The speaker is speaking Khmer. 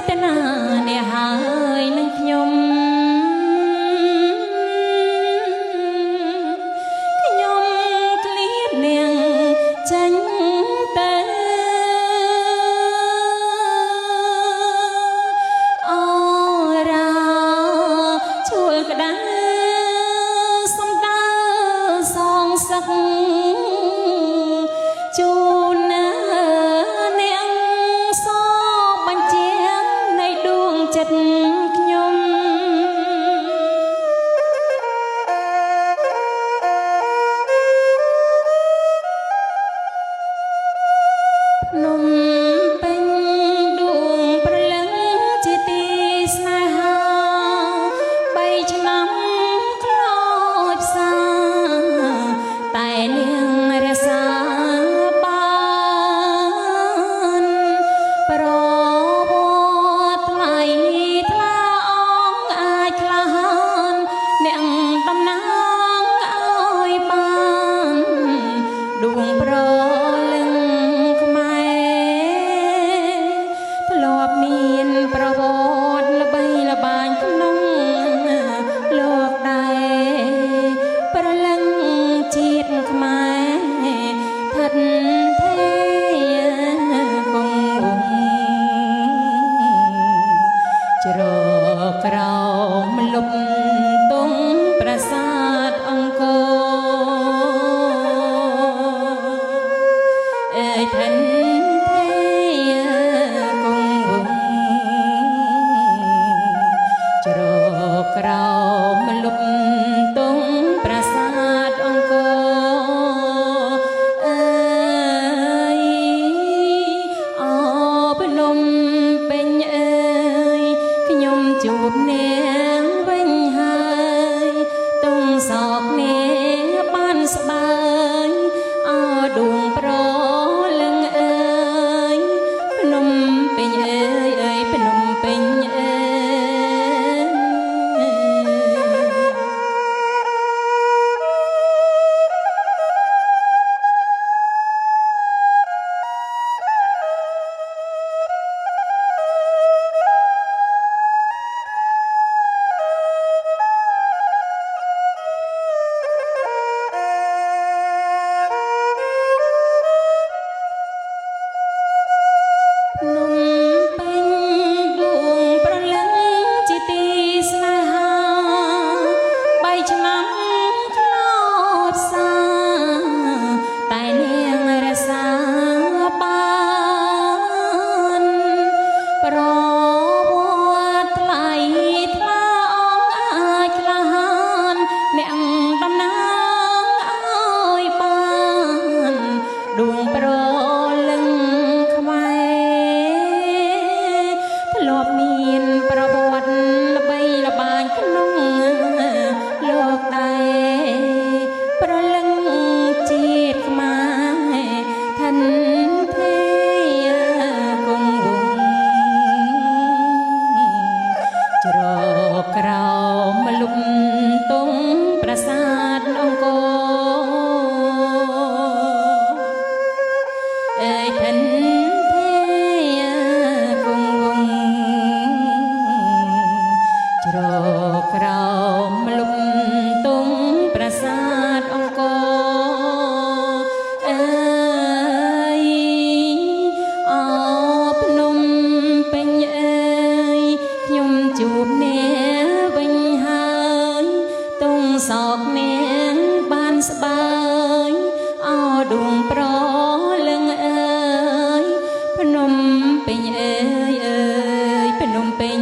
តនាអ្នកហើយនឹងខ្ញុំឃ្លៀតនាងចាញ់ទៅអូរាជួលក្តៅសំដៅសងសឹកជូនណានាងសបញ្ជានៃដួងចិត្តខ្ញុំភ្នំពេញដួងព្រលឹងជាទីស្នេហា3ឆ្នាំខ្លោចផ្សាតែនាងរក្សាបានប្រវត្តិថ្លៃថ្លាអង្គអាចក្លាហានអ្នកតំណាងឲ្យបានដួងប្រលឹងខ្មែរធ្លាប់មានប្រវត្តិល្បីល្បាញក្នុងលោកដែរប្រលឹងជាតិខ្មែរឋិតថេរគង់វង្សជ្រកក្រោមលុបទង់ប្រាសាទអង្គរអើយឋិតថេរគង់វង្សជ្រកក្រោមលុបទង់ប្រាសាទអង្គរអើយអូភ្នំពេញអើយខ្ញុំជួបនាងវិញហើយទង់សោកនាងបានស្បើយអោដួងប្រលឹងអើយភ្នំពេញអើយអើយភ្នំពេញអើភ្នំពេញដួងព្រលឹងជាទីស្នេហា3ឆ្នាំខ្លោចផ្សាតែនាងរក្សាបានប្រវត្តិថ្លៃថ្លាអង្គអាចក្លាហានអ្នកតំណាងឲ្យបានដួងប្រលឹងខ្មែរធ្លាប់មានប្រវត្តិល្បីល្បាញក្នុងលោកដែរប្រលឹងជាតិខ្មែរឋិនថេរគង់វង្សជ្រកក្រោមលុបទង់ប្រាសាទអង្គរអើយឋិនថេរគង់វង្សជ្រកក្រោមលុបទង់ប្រាសាទអង្គរអើយអូភ្នំពេញអើយខ្ញុំជួបនាងវិញហើយទង់សោកនាងបានស្បើយអោដួងប្រលឹងអើយភ្នំពេញអើយអើយភ្នំពេញ